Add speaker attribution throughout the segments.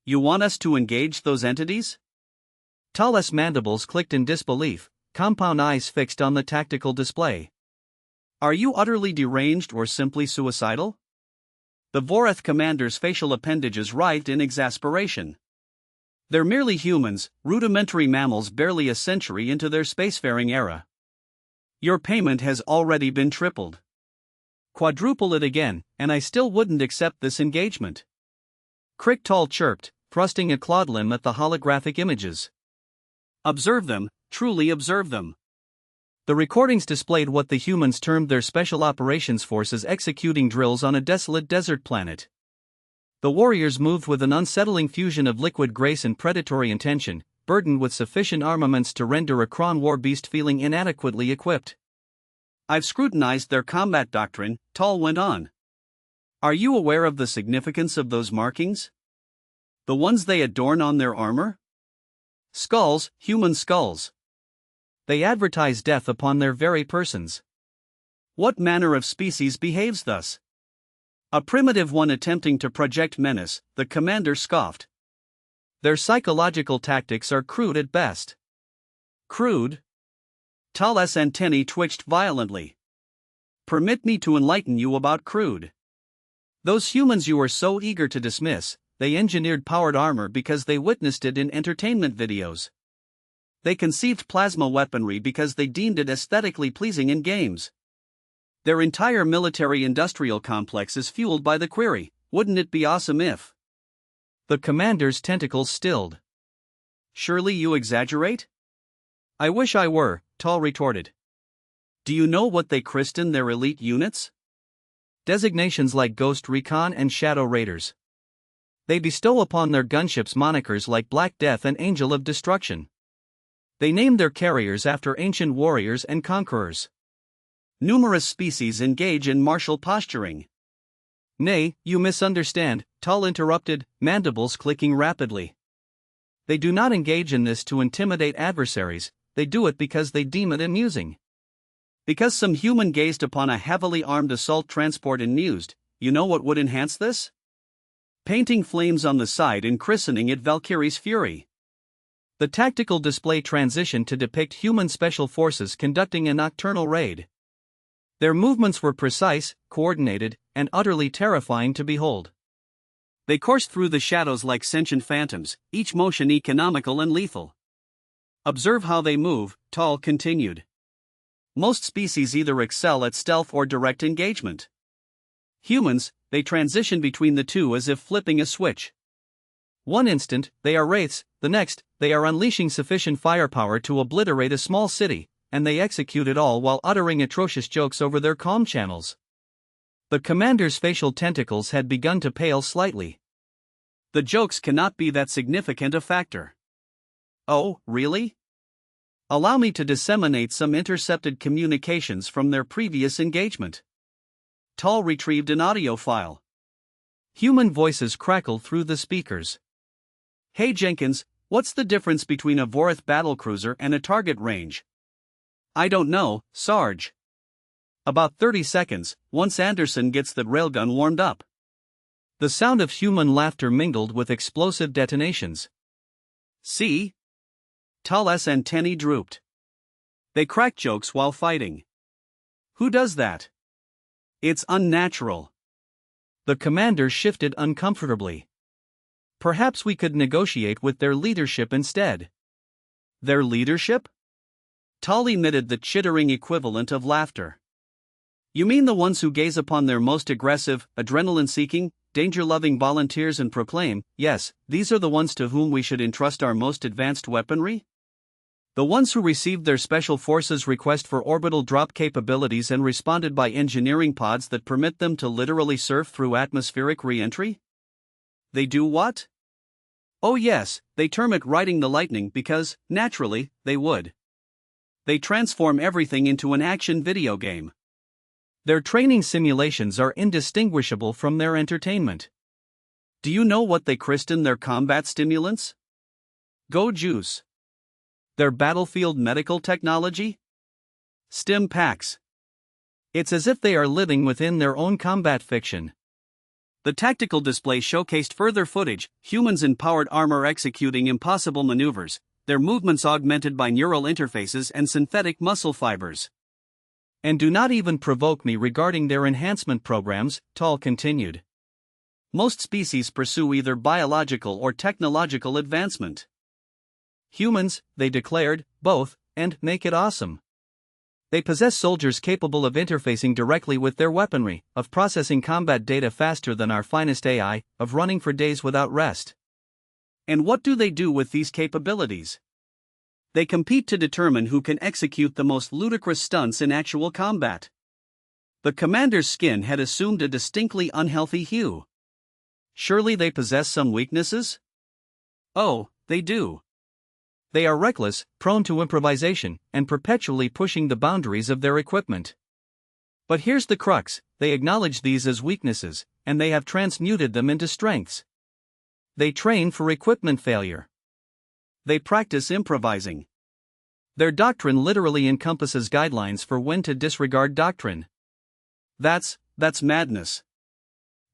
Speaker 1: You want us to engage those entities?
Speaker 2: Tal's mandibles clicked in disbelief, compound eyes fixed on the tactical display.
Speaker 1: Are you utterly deranged or simply suicidal? The Voreth commander's facial appendages writhed in exasperation. They're merely humans, rudimentary mammals barely a century into their spacefaring era. Your payment has already been tripled.
Speaker 2: Quadruple it again, and I still wouldn't accept this engagement.
Speaker 1: Crick Tal chirped,
Speaker 2: thrusting a clawed limb at the holographic images.
Speaker 1: Observe them, truly observe them.
Speaker 2: The recordings displayed what the humans termed their Special Operations Forces executing drills on a desolate desert planet. The warriors moved with an unsettling fusion of liquid grace and predatory intention, burdened with sufficient armaments to render a Kron war beast feeling inadequately equipped.
Speaker 1: I've scrutinized their combat doctrine, Tal went on. Are you aware of the significance of those markings? The ones they adorn on their armor? Skulls, human skulls.
Speaker 2: They advertise death upon their very persons.
Speaker 1: What manner of species behaves thus? A primitive one attempting to project menace, the commander scoffed.
Speaker 2: Their psychological tactics are crude at best.
Speaker 1: Crude? Tal's antennae twitched violently. Permit me to enlighten you about crude. Those humans you are so eager to dismiss, they engineered powered armor because they witnessed it in entertainment videos. They conceived plasma weaponry because they deemed it aesthetically pleasing in games. Their entire military-industrial complex is fueled by the query, wouldn't it be awesome if?
Speaker 2: The commander's tentacles stilled.
Speaker 1: Surely you exaggerate?
Speaker 2: I wish I were, Tal retorted.
Speaker 1: Do you know what they christen their elite units?
Speaker 2: Designations like Ghost Recon and Shadow Raiders. They bestow upon their gunships monikers like Black Death and Angel of Destruction. They name their carriers after ancient warriors and conquerors.
Speaker 1: Numerous species engage in martial posturing.
Speaker 2: Nay, you misunderstand, Tal interrupted, mandibles clicking rapidly. They do not engage in this to intimidate adversaries, they do it because they deem it amusing.
Speaker 1: Because some human gazed upon a heavily armed assault transport and mused, you know what would enhance this? Painting flames on the side and christening it Valkyrie's Fury.
Speaker 2: The tactical display transitioned to depict human special forces conducting a nocturnal raid. Their movements were precise, coordinated, and utterly terrifying to behold.
Speaker 1: They coursed through the shadows like sentient phantoms, each motion economical and lethal. Observe how they move, Tal continued. Most species either excel at stealth or direct engagement. Humans, they transition between the two as if flipping a switch.
Speaker 2: One instant, they are wraiths, the next, they are unleashing sufficient firepower to obliterate a small city, and they execute it all while uttering atrocious jokes over their comm channels. The commander's facial tentacles had begun to pale slightly.
Speaker 1: The jokes cannot be that significant a factor. Oh, really? Allow me to disseminate some intercepted communications from their previous engagement. Tal retrieved an audio file.
Speaker 2: Human voices crackled through the speakers.
Speaker 1: Hey Jenkins, what's the difference between a Voreth battlecruiser and a target range? I don't know, Sarge. About 30 seconds, once Anderson gets the railgun warmed up.
Speaker 2: The sound of human laughter mingled with explosive detonations.
Speaker 1: See? Tal's antennae drooped. They crack jokes while fighting. Who does that? It's unnatural.
Speaker 2: The commander shifted uncomfortably. Perhaps we could negotiate with their leadership instead.
Speaker 1: Their leadership? Tal emitted the chittering equivalent of laughter. You mean the ones who gaze upon their most aggressive, adrenaline-seeking, danger-loving volunteers and proclaim, yes, these are the ones to whom we should entrust our most advanced weaponry? The ones who received their Special Forces request for orbital drop capabilities and responded by engineering pods that permit them to literally surf through atmospheric re-entry? They do what? Oh yes, they term it riding the lightning because, naturally, they would. They transform everything into an action video game.
Speaker 2: Their training simulations are indistinguishable from their entertainment.
Speaker 1: Do you know what they christen their combat stimulants? Go juice. Their battlefield medical technology? Stim packs.
Speaker 2: It's as if they are living within their own combat fiction.
Speaker 1: The tactical display showcased further footage, humans in powered armor executing impossible maneuvers, their movements augmented by neural interfaces and synthetic muscle fibers.
Speaker 2: And do not even provoke me regarding their enhancement programs, Tal continued.
Speaker 1: Most species pursue either biological or technological advancement.
Speaker 2: Humans, they declared, both, and make it awesome. They possess soldiers capable of interfacing directly with their weaponry, of processing combat data faster than our finest AI, of running for days without rest.
Speaker 1: And what do they do with these capabilities? They compete to determine who can execute the most ludicrous stunts in actual combat. The commander's skin had assumed a distinctly unhealthy hue. Surely they possess some weaknesses? Oh, they do.
Speaker 2: They are reckless, prone to improvisation, and perpetually pushing the boundaries of their equipment. But here's the crux: they acknowledge these as weaknesses, and they have transmuted them into strengths. They train for equipment failure.
Speaker 1: They practice improvising.
Speaker 2: Their doctrine literally encompasses guidelines for when to disregard doctrine.
Speaker 1: That's madness.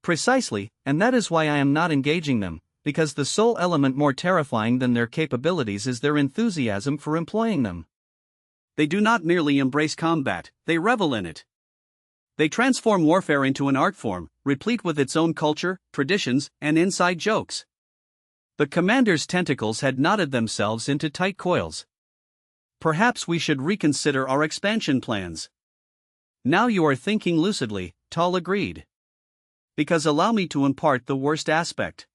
Speaker 2: Precisely, and that is why I am not engaging them. Because the sole element more terrifying than their capabilities is their enthusiasm for employing them.
Speaker 1: They do not merely embrace combat, they revel in it. They transform warfare into an art form, replete with its own culture, traditions, and inside jokes. The commander's tentacles had knotted themselves into tight coils. Perhaps we should reconsider our expansion plans.
Speaker 2: Now you are thinking lucidly, Tal agreed.
Speaker 1: Because allow me to impart the worst aspect.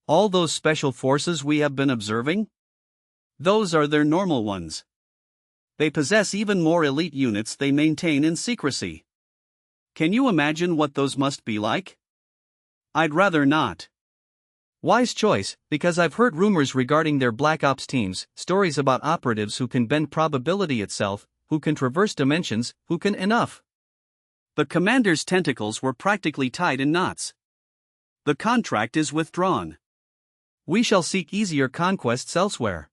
Speaker 1: All those special forces we have been observing? Those are their normal ones. They possess even more elite units they maintain in secrecy. Can you imagine what those must be like? I'd rather not.
Speaker 2: Wise choice, because I've heard rumors regarding their Black Ops teams, stories about operatives who can bend probability itself, who can traverse dimensions, who can enough.
Speaker 1: The commander's tentacles were practically tied in knots. The contract is withdrawn.
Speaker 2: We shall seek easier conquests elsewhere.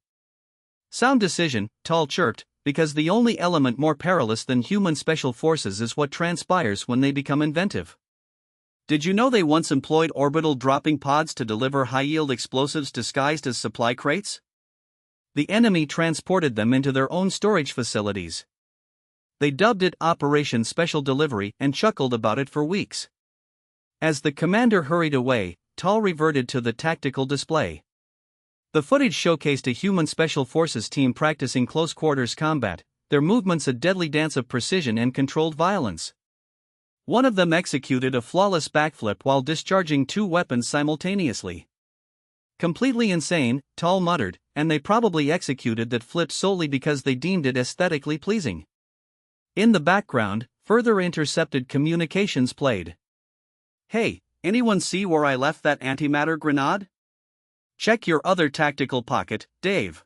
Speaker 2: Sound decision, Tal chirped, because the only element more perilous than human special forces is what transpires when they become inventive.
Speaker 1: Did you know they once employed orbital dropping pods to deliver high-yield explosives disguised as supply crates?
Speaker 2: The enemy transported them into their own storage facilities. They dubbed it Operation Special Delivery and chuckled about it for weeks. As the commander hurried away, Tal reverted to the tactical display. The footage showcased a human special forces team practicing close-quarters combat, their movements a deadly dance of precision and controlled violence. One of them executed a flawless backflip while discharging two weapons simultaneously. Completely insane, Tal muttered, and they probably executed that flip solely because they deemed it aesthetically pleasing. In the background, further intercepted communications played.
Speaker 1: Hey, anyone see where I left that antimatter grenade? Check your other tactical pocket, Dave.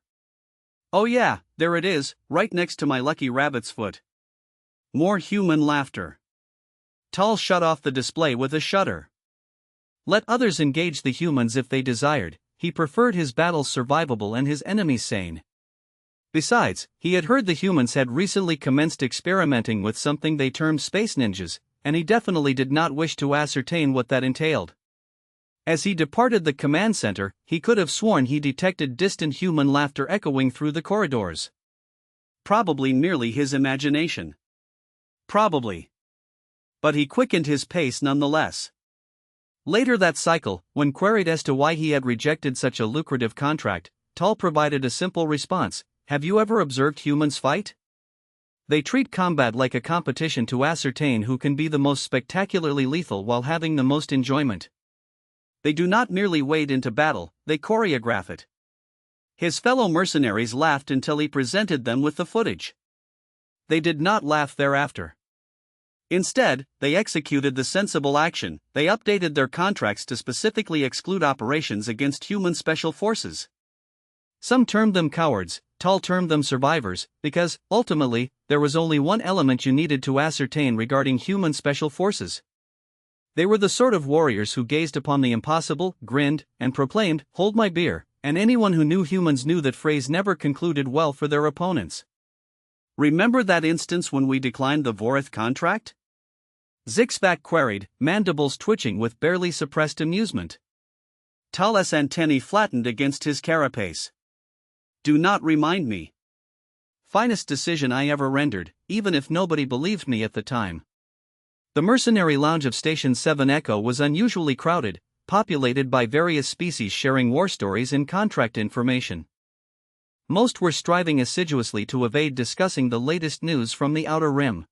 Speaker 1: Oh yeah, there it is, right next to my lucky rabbit's foot. More human laughter. Tal shut off the display with a shudder.
Speaker 2: Let others engage the humans if they desired, he preferred his battles survivable and his enemies sane. Besides, he had heard the humans had recently commenced experimenting with something they termed space ninjas, and he definitely did not wish to ascertain what that entailed. As he departed the command center, he could have sworn he detected distant human laughter echoing through the corridors.
Speaker 1: Probably merely his imagination. Probably. But he quickened his pace nonetheless.
Speaker 2: Later that cycle, when queried as to why he had rejected such a lucrative contract, Tal provided a simple response: have you ever observed humans fight? They treat combat like a competition to ascertain who can be the most spectacularly lethal while having the most enjoyment.
Speaker 1: They do not merely wade into battle, they choreograph it. His fellow mercenaries laughed until he presented them with the footage. They did not laugh thereafter. Instead, they executed the sensible action: they updated their contracts to specifically exclude operations against human special forces.
Speaker 2: Some termed them cowards, Tal termed them survivors, because, ultimately, there was only one element you needed to ascertain regarding human special forces. They were the sort of warriors who gazed upon the impossible, grinned, and proclaimed, "Hold my beer," and anyone who knew humans knew that phrase never concluded well for their opponents.
Speaker 1: Remember that instance when we declined the Vorith contract? Zixvac queried, mandibles twitching with barely suppressed amusement. Tal's antennae flattened against his carapace. Do not remind me. Finest decision I ever rendered, even if nobody believed me at the time. The mercenary lounge of Station 7 Echo was unusually crowded, populated by various species sharing war stories and contract information. Most were striving assiduously to evade discussing the latest news from the Outer Rim.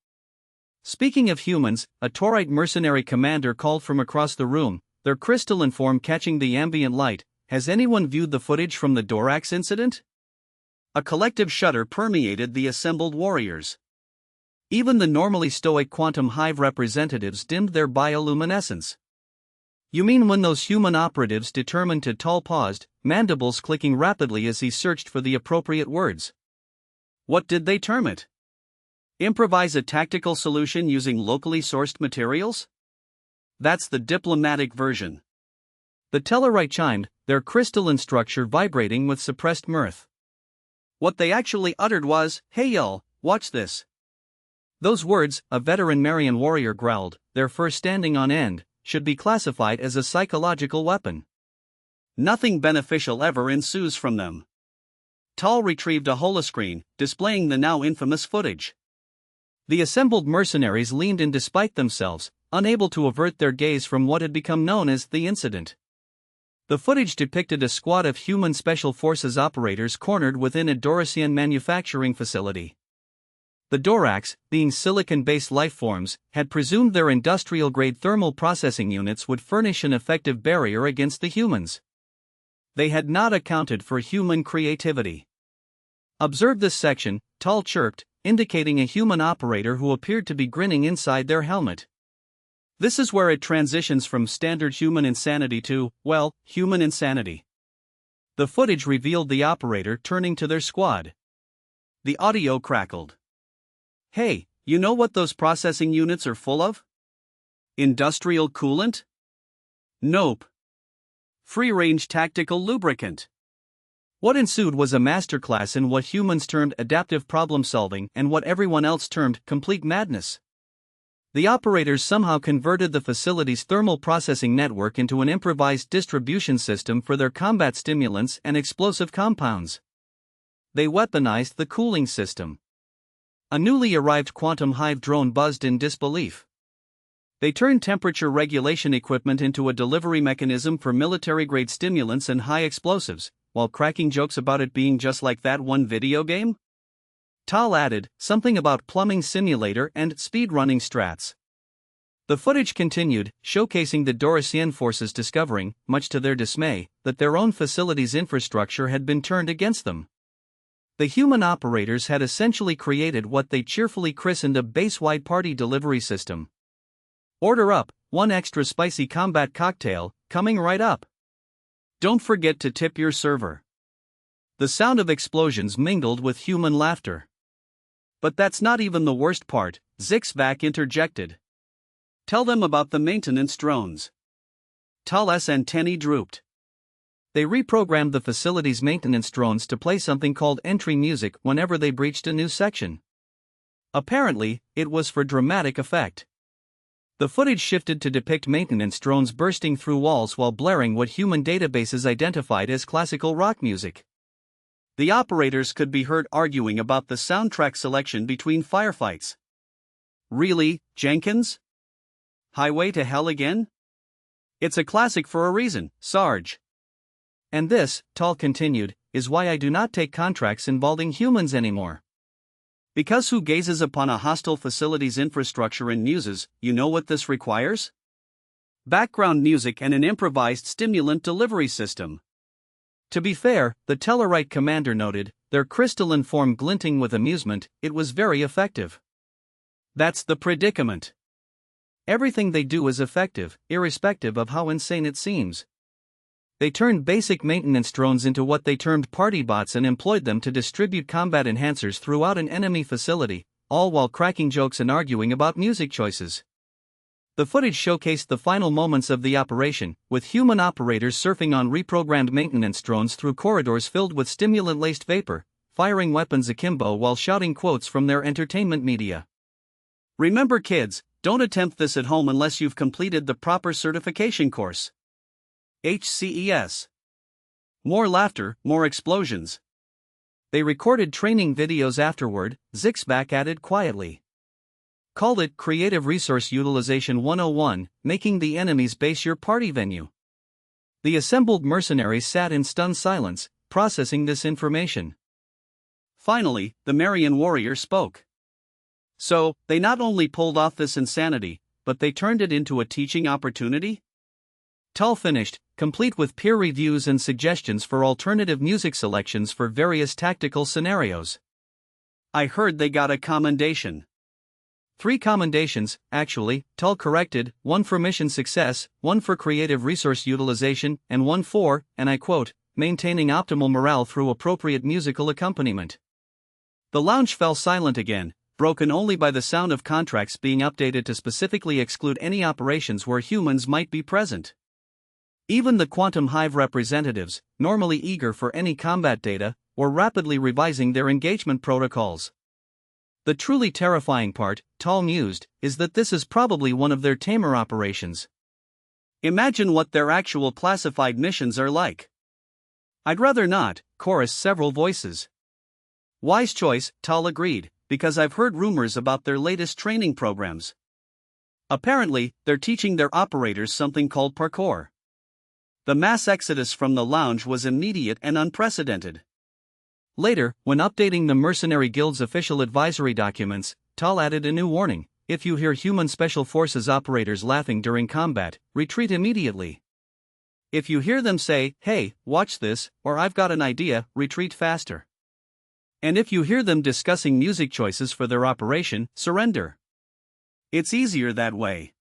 Speaker 1: Speaking of humans, a Taurite mercenary commander called from across the room, their crystalline form catching the ambient light. Has anyone viewed the footage from the Dorax incident? A collective shudder permeated the assembled warriors. Even the normally stoic Quantum Hive representatives dimmed their bioluminescence. You mean when those human operatives determined to Tal paused, mandibles clicking rapidly as he searched for the appropriate words. What did they term it? Improvise a tactical solution using locally sourced materials? That's the diplomatic version. The Tellarite chimed, their crystalline structure vibrating with suppressed mirth. What they actually uttered was, "Hey y'all, watch this." Those words, a veteran Marian warrior growled, their fur standing on end, should be classified as a psychological weapon. Nothing beneficial ever ensues from them. Tal retrieved a holoscreen, displaying the now infamous footage. The assembled mercenaries leaned in despite themselves, unable to avert their gaze from what had become known as the incident. The footage depicted a squad of human special forces operators cornered within a Dorasian manufacturing facility. The Dorax, being silicon-based lifeforms, had presumed their industrial-grade thermal processing units would furnish an effective barrier against the humans. They had not accounted for human creativity. Observe this section, Tal chirped, indicating a human operator who appeared to be grinning inside their helmet. This is where it transitions from standard human insanity to, well, human insanity. The footage revealed the operator turning to their squad. The audio crackled. Hey, you know what those processing units are full of? Industrial coolant? Nope. Free-range tactical lubricant. What ensued was a masterclass in what humans termed adaptive problem-solving and what everyone else termed complete madness. The operators somehow converted the facility's thermal processing network into an improvised distribution system for their combat stimulants and explosive compounds. They weaponized the cooling system. A newly arrived Quantum Hive drone buzzed in disbelief. They turned temperature regulation equipment into a delivery mechanism for military-grade stimulants and high explosives, while cracking jokes about it being just like that one video game? Tal added, something about plumbing simulator and speedrunning strats. The footage continued, showcasing the Dorasian forces discovering, much to their dismay, that their own facility's infrastructure had been turned against them. The human operators had essentially created what they cheerfully christened a base-wide party delivery system. Order up, one extra spicy combat cocktail, coming right up. Don't forget to tip your server. The sound of explosions mingled with human laughter. But that's not even the worst part, Zixvac interjected. Tell them about the maintenance drones. Tal's antennae drooped. They reprogrammed the facility's maintenance drones to play something called entry music whenever they breached a new section. Apparently, it was for dramatic effect. The footage shifted to depict maintenance drones bursting through walls while blaring what human databases identified as classical rock music. The operators could be heard arguing about the soundtrack selection between firefights. Really, Jenkins? Highway to Hell again? It's a classic for a reason, Sarge. And this, Tal continued, is why I do not take contracts involving humans anymore. Because who gazes upon a hostile facility's infrastructure and muses, you know what this requires? Background music and an improvised stimulant delivery system. To be fair, the Tellarite commander noted, their crystalline form glinting with amusement, it was very effective. That's the predicament. Everything they do is effective, irrespective of how insane it seems. They turned basic maintenance drones into what they termed party bots and employed them to distribute combat enhancers throughout an enemy facility, all while cracking jokes and arguing about music choices. The footage showcased the final moments of the operation, with human operators surfing on reprogrammed maintenance drones through corridors filled with stimulant-laced vapor, firing weapons akimbo while shouting quotes from their entertainment media. Remember kids, Don't attempt this at home unless you've completed the proper certification course. HCES. More laughter, more explosions.
Speaker 2: They recorded training videos afterward, Zixback added quietly. Called it Creative Resource Utilization 101, making the enemy's base your party venue. The assembled mercenaries sat in stunned silence, processing this information.
Speaker 1: Finally, the Marian warrior spoke. So, they not only pulled off this insanity, but they turned it into a teaching opportunity?
Speaker 2: Tal finished, complete with peer reviews and suggestions for alternative music selections for various tactical scenarios.
Speaker 1: I heard they got a commendation.
Speaker 2: 3 commendations, actually, Tal corrected, 1 for mission success, 1 for creative resource utilization, and 1 for, and I quote, maintaining optimal morale through appropriate musical accompaniment. The lounge fell silent again, broken only by the sound of contracts being updated to specifically exclude any operations where humans might be present. Even the Quantum Hive representatives, normally eager for any combat data, were rapidly revising their engagement protocols. The truly terrifying part, Tal mused, is that this is probably one of their tamer operations.
Speaker 1: Imagine what their actual classified missions are like. I'd rather not, chorused several voices. Wise choice, Tal agreed, because I've heard rumors about their latest training programs. Apparently, they're teaching their operators something called parkour. The mass exodus from the lounge was immediate and unprecedented.
Speaker 2: Later, when updating the Mercenary Guild's official advisory documents, Tal added a new warning: if you hear human special forces operators laughing during combat, retreat immediately. If you hear them say, "Hey, watch this," or "I've got an idea," retreat faster. And if you hear them discussing music choices for their operation, surrender. It's easier that way.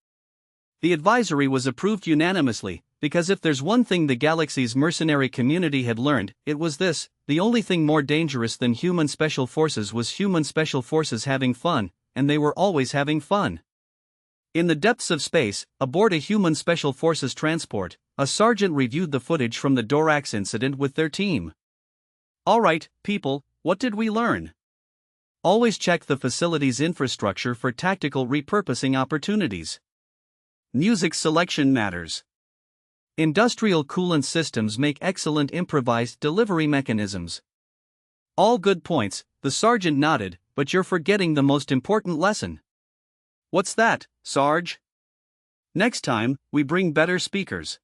Speaker 2: The advisory was approved unanimously, because if there's one thing the galaxy's mercenary community had learned, it was this: the only thing more dangerous than human special forces was human special forces having fun, and they were always having fun. In the depths of space, aboard a human special forces transport, a sergeant reviewed the footage from the Dorax incident with their team. All right, people, what did we learn? Always check the facility's infrastructure for tactical repurposing opportunities. Music selection matters. Industrial coolant systems make excellent improvised delivery mechanisms. All good points, the sergeant nodded, but you're forgetting the most important lesson. What's that, Sarge? Next time, we bring better speakers.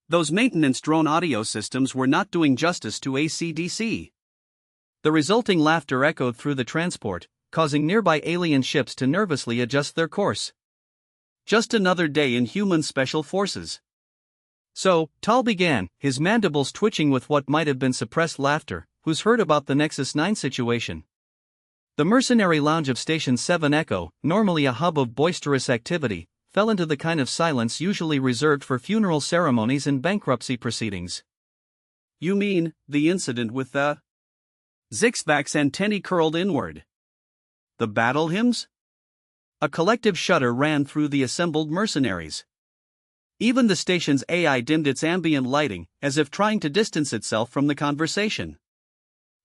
Speaker 2: Those maintenance drone audio systems were not doing justice to AC/DC. The resulting laughter echoed through the transport, causing nearby alien ships to nervously adjust their course. Just another day in human special forces. So, Tal began, his mandibles twitching with what might have been suppressed laughter. Who's heard about the Nexus 9 situation? The mercenary lounge of Station 7 Echo, normally a hub of boisterous activity, fell into the kind of silence usually reserved for funeral ceremonies and bankruptcy proceedings. You mean, the incident with the... Zixback's antennae curled inward. The battle hymns? A collective shudder ran through the assembled mercenaries. Even the station's AI dimmed its ambient lighting, as if trying to distance itself from the conversation.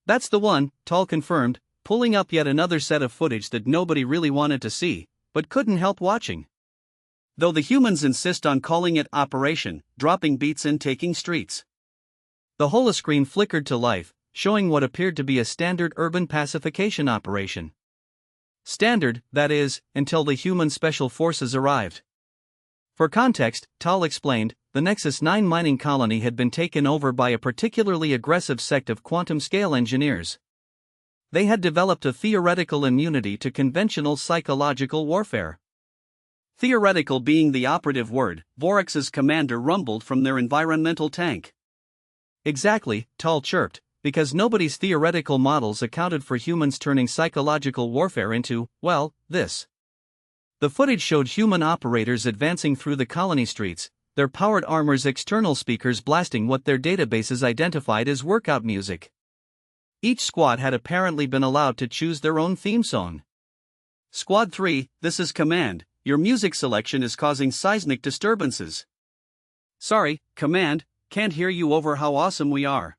Speaker 2: That's the one, Tal confirmed, pulling up yet another set of footage that nobody really wanted to see, but couldn't help watching. Though the humans insist on calling it Operation, dropping beats and taking streets. The holoscreen flickered to life, showing what appeared to be a standard urban pacification operation. Standard, that is, until the human special forces arrived. For context, Tal explained, the Nexus 9 mining colony had been taken over by a particularly aggressive sect of quantum-scale engineers. They had developed a theoretical immunity to conventional psychological warfare. Theoretical being the operative word, Vorax's commander rumbled from their environmental tank. Exactly, Tal chirped, because nobody's theoretical models accounted for humans turning psychological warfare into, well, this. The footage showed human operators advancing through the colony streets, their powered armor's external speakers blasting what their databases identified as workout music. Each squad had apparently been allowed to choose their own theme song. Squad 3, this is Command, your music selection is causing seismic disturbances. Sorry, Command, can't hear you over how awesome we are.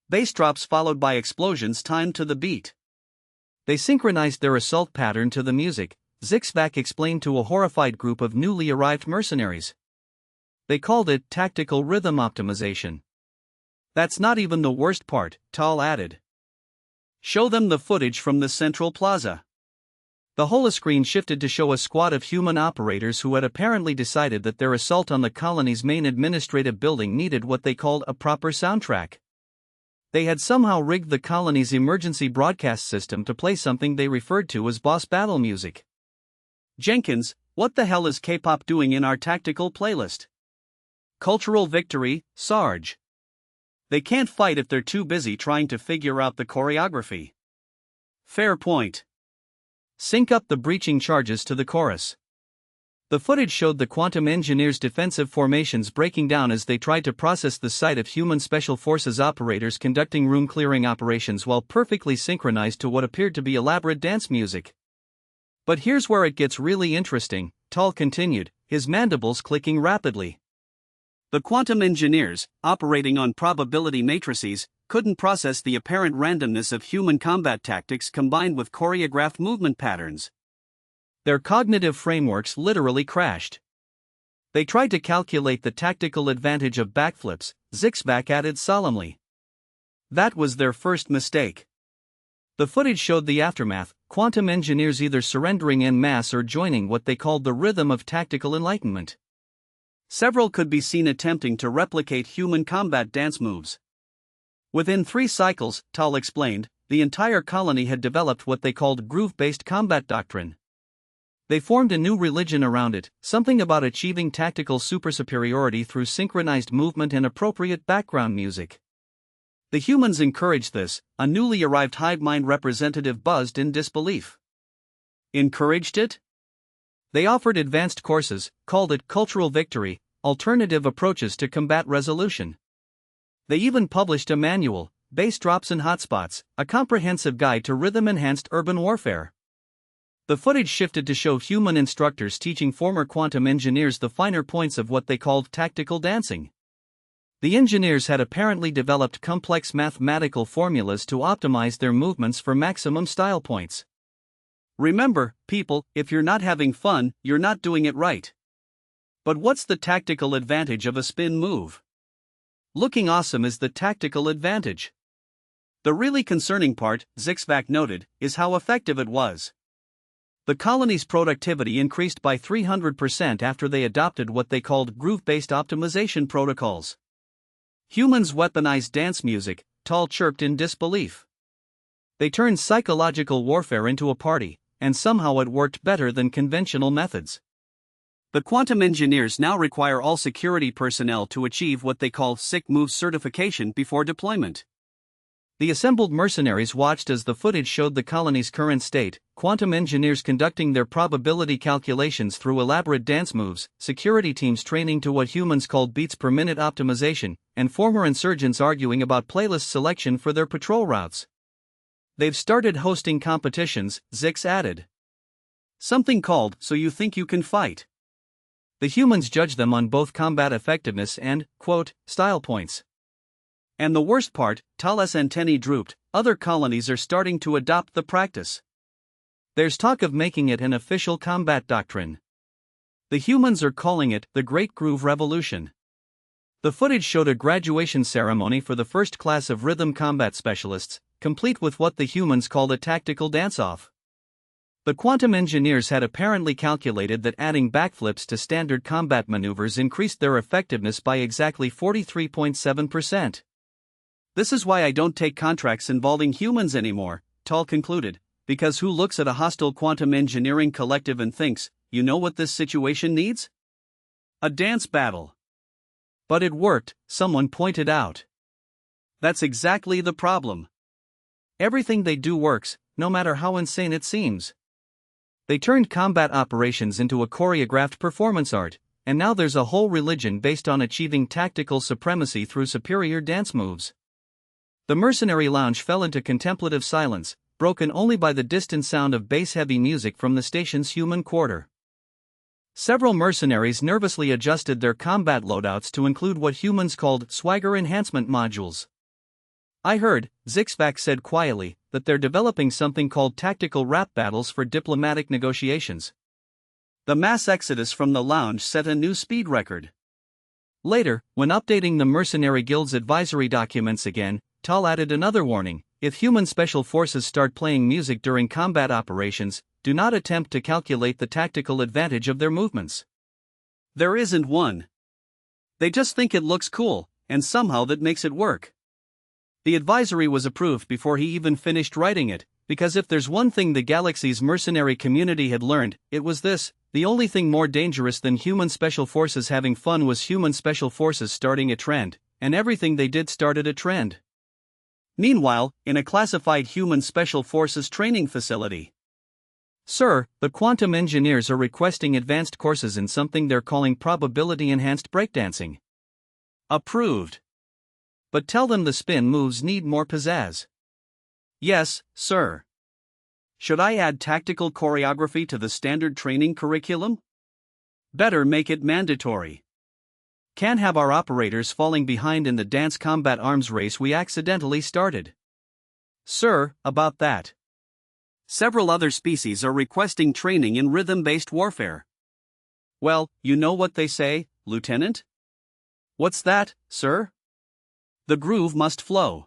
Speaker 2: Bass drops followed by explosions timed to the beat. They synchronized their assault pattern to the music, Zixvac explained to a horrified group of newly arrived mercenaries. They called it tactical rhythm optimization.
Speaker 1: That's not even the worst part, Tal added. Show them the footage from the central plaza.
Speaker 2: The holoscreen shifted to show a squad of human operators who had apparently decided that their assault on the colony's main administrative building needed what they called a proper soundtrack. They had somehow rigged the colony's emergency broadcast system to play something they referred to as boss battle music.
Speaker 1: Jenkins, what the hell is K-pop doing in our tactical playlist? Cultural victory, Sarge. They can't fight if they're too busy trying to figure out the choreography. Fair point.
Speaker 2: Sync up the breaching charges to the chorus. The footage showed the quantum engineers' defensive formations breaking down as they tried to process the sight of human special forces operators conducting room-clearing operations while perfectly synchronized to what appeared to be elaborate dance music.
Speaker 1: But here's where it gets really interesting, Tal continued, his mandibles clicking rapidly. The quantum engineers, operating on probability matrices, couldn't process the apparent randomness of human combat tactics combined with choreographed movement patterns.
Speaker 2: Their cognitive frameworks literally crashed.
Speaker 1: They tried to calculate the tactical advantage of backflips, Zixvac added solemnly. That was their first mistake.
Speaker 2: The footage showed the aftermath, quantum engineers either surrendering en masse or joining what they called the rhythm of tactical enlightenment.
Speaker 1: Several could be seen attempting to replicate human combat dance moves. Within 3 cycles, Tal explained, the entire colony had developed what they called groove-based combat doctrine. They formed a new religion around it, something about achieving tactical supersuperiority through synchronized movement and appropriate background music. The humans encouraged this, a newly arrived hive mind representative buzzed in disbelief. Encouraged it?
Speaker 2: They offered advanced courses, called it Cultural Victory, Alternative Approaches to Combat Resolution. They even published a manual, Base Drops and Hotspots, a comprehensive guide to rhythm-enhanced urban warfare. The footage shifted to show human instructors teaching former quantum engineers the finer points of what they called tactical dancing. The engineers had apparently developed complex mathematical formulas to optimize their movements for maximum style points.
Speaker 1: Remember, people, if you're not having fun, you're not doing it right. But what's the tactical advantage of a spin move? Looking awesome is the tactical advantage. The really concerning part, Zixvac noted, is how effective it was. The colony's productivity increased by 300% after they adopted what they called groove-based optimization protocols. Humans weaponized dance music, Tal chirped in disbelief. They turned psychological warfare into a party, and somehow it worked better than conventional methods. The quantum engineers now require all security personnel to achieve what they call sick move certification before deployment.
Speaker 2: The assembled mercenaries watched as the footage showed the colony's current state, quantum engineers conducting their probability calculations through elaborate dance moves, security teams training to what humans called beats per minute optimization, and former insurgents arguing about playlist selection for their patrol routes. They've started hosting competitions, Zix added.
Speaker 1: Something called So You Think You Can Fight.
Speaker 2: The humans judge them on both combat effectiveness and, quote, style points.
Speaker 1: And the worst part, Tal's antennae drooped, other colonies are starting to adopt the practice.
Speaker 2: There's talk of making it an official combat doctrine.
Speaker 1: The humans are calling it the Great Groove Revolution.
Speaker 2: The footage showed a graduation ceremony for the first class of rhythm combat specialists, complete with what the humans called a tactical dance-off. The quantum engineers had apparently calculated that adding backflips to standard combat maneuvers increased their effectiveness by exactly 43.7%.
Speaker 1: This is why I don't take contracts involving humans anymore, Tal concluded, because who looks at a hostile quantum engineering collective and thinks, you know what this situation needs? A dance battle.
Speaker 2: But it worked, someone pointed out.
Speaker 1: That's exactly the problem.
Speaker 2: Everything they do works, no matter how insane it seems. They turned combat operations into a choreographed performance art, and now there's a whole religion based on achieving tactical supremacy through superior dance moves. The mercenary lounge fell into contemplative silence, broken only by the distant sound of bass-heavy music from the station's human quarter. Several mercenaries nervously adjusted their combat loadouts to include what humans called swagger enhancement modules. I heard, Zixvac said quietly, that they're developing something called tactical rap battles for diplomatic negotiations.
Speaker 1: The mass exodus from the lounge set a new speed record.
Speaker 2: Later, when updating the Mercenary Guild's advisory documents again, Tal added another warning: if human special forces start playing music during combat operations, do not attempt to calculate the tactical advantage of their movements.
Speaker 1: There isn't one. They just think it looks cool, and somehow that makes it work. The advisory was approved before he even finished writing it, because if there's one thing the galaxy's mercenary community had learned, it was this: the only thing more dangerous than human special forces having fun was human special forces starting a trend, and everything they did started a trend. Meanwhile, in a classified human special forces training facility.
Speaker 2: Sir, the quantum engineers are requesting advanced courses in something they're calling probability-enhanced breakdancing.
Speaker 1: Approved.
Speaker 2: But tell them the spin moves need more pizzazz.
Speaker 1: Yes, sir. Should I add tactical choreography to the standard training curriculum? Better make it mandatory. Can't have our operators falling behind in the dance combat arms race we accidentally started. Sir, about that. Several other species are requesting training in rhythm-based warfare. Well, you know what they say, Lieutenant? What's that, sir? The groove must flow.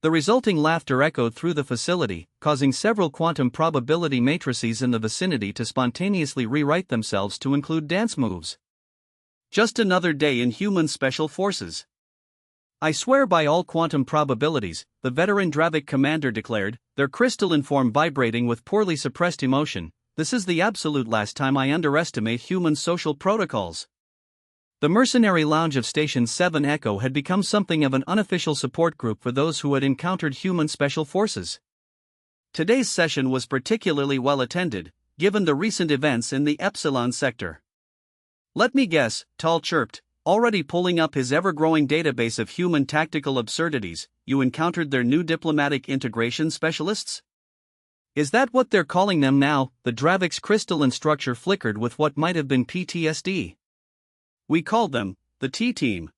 Speaker 2: The resulting laughter echoed through the facility, causing several quantum probability matrices in the vicinity to spontaneously rewrite themselves to include dance moves.
Speaker 1: Just another day in human special forces.
Speaker 2: I swear by all quantum probabilities, the veteran Dravik commander declared, their crystalline form vibrating with poorly suppressed emotion, this is the absolute last time I underestimate human social protocols. The mercenary lounge of Station 7 Echo had become something of an unofficial support group for those who had encountered human special forces.
Speaker 1: Today's session was particularly well attended, given the recent events in the Epsilon sector. Let me guess, Tal chirped, already pulling up his ever-growing database of human tactical absurdities, you encountered their new diplomatic integration specialists?
Speaker 2: Is that what they're calling them now? The Dravik's crystalline structure flickered with what might have been PTSD.
Speaker 1: We called them the T-Team.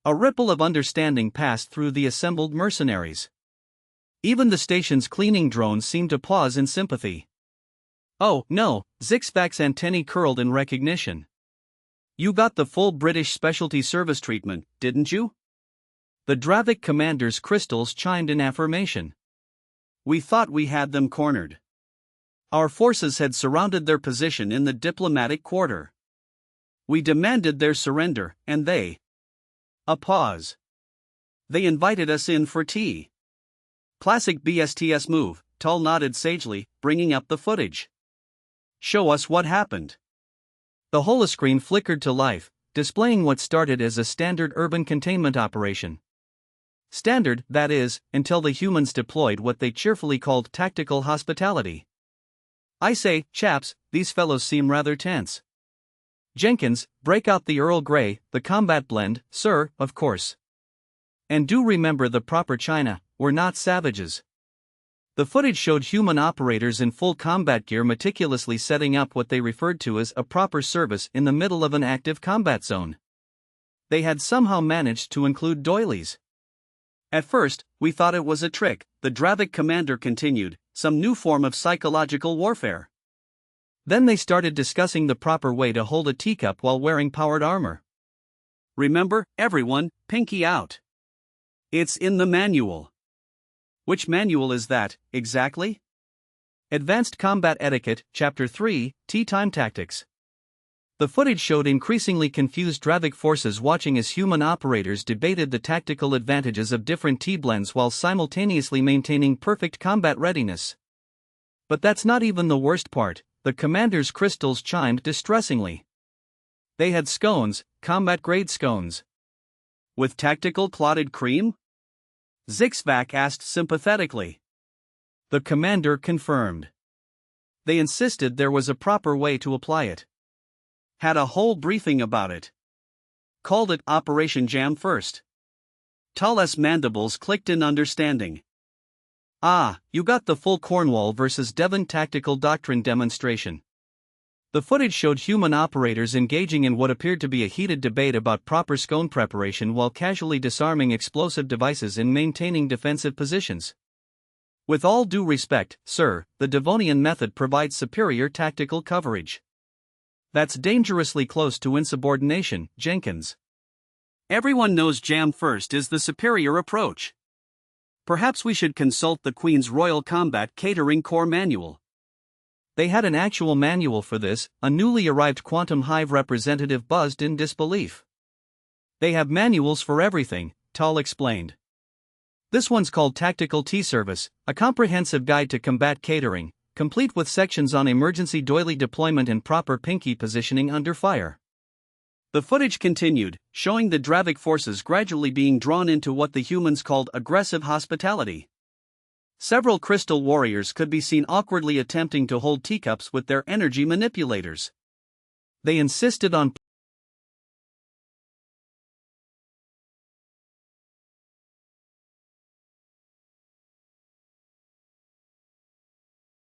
Speaker 2: A ripple of understanding passed through the assembled mercenaries. Even the station's cleaning drones seemed to pause in sympathy. Oh, no, Zixvac's antennae curled in recognition.
Speaker 1: You got the full British specialty service treatment, didn't you?
Speaker 2: The Dravik commander's crystals chimed in affirmation.
Speaker 1: We thought we had them cornered. Our forces had surrounded their position in the diplomatic quarter. We demanded their surrender, and they... A pause. They invited us in for tea. Classic BSTS move, Tal nodded sagely, bringing up the footage. Show us what happened.
Speaker 2: The holoscreen flickered to life, displaying what started as a standard urban containment operation. Standard, that is, until the humans deployed what they cheerfully called tactical hospitality. I say, chaps, these fellows seem rather tense. Jenkins, break out the Earl Grey, the combat blend, sir, of course. And do remember the proper China, we're not savages. The footage showed human operators in full combat gear meticulously setting up what they referred to as a proper service in the middle of an active combat zone. They had somehow managed to include doilies.
Speaker 1: At first, we thought it was a trick, the Dravik commander continued, some new form of psychological warfare.
Speaker 2: Then they started discussing the proper way to hold a teacup while wearing powered armor.
Speaker 1: Remember, everyone, pinky out. It's in the manual. Which manual is that, exactly?
Speaker 2: Advanced Combat Etiquette, Chapter 3, Tea Time Tactics. The footage showed increasingly confused Dravik forces watching as human operators debated the tactical advantages of different tea blends while simultaneously maintaining perfect combat readiness. But that's not even the worst part. The commander's crystals chimed distressingly. They had scones, combat-grade scones.
Speaker 1: With tactical clotted cream? Zixvac asked sympathetically.
Speaker 2: The commander confirmed. They insisted there was a proper way to apply it.
Speaker 1: Had a whole briefing about it. Called it Operation Jam first. Tal's mandibles clicked in understanding.
Speaker 2: Ah, you got the full Cornwall versus Devon tactical doctrine demonstration. The footage showed human operators engaging in what appeared to be a heated debate about proper scone preparation while casually disarming explosive devices and maintaining defensive positions. With all due respect, sir, the Devonian method provides superior tactical coverage. That's dangerously close to insubordination, Jenkins.
Speaker 1: Everyone knows jam first is the superior approach. Perhaps we should consult the Queen's Royal Combat Catering Corps manual.
Speaker 2: They had an actual manual for this, a newly arrived Quantum Hive representative buzzed in disbelief. They have manuals for everything, Tall explained. This one's called Tactical Tea Service, a comprehensive guide to combat catering, complete with sections on emergency doily deployment and proper pinky positioning under fire.
Speaker 1: The footage continued, showing the Dravik forces gradually being drawn into what the humans called aggressive hospitality. Several crystal warriors could be seen awkwardly attempting to hold teacups with their energy manipulators. They insisted on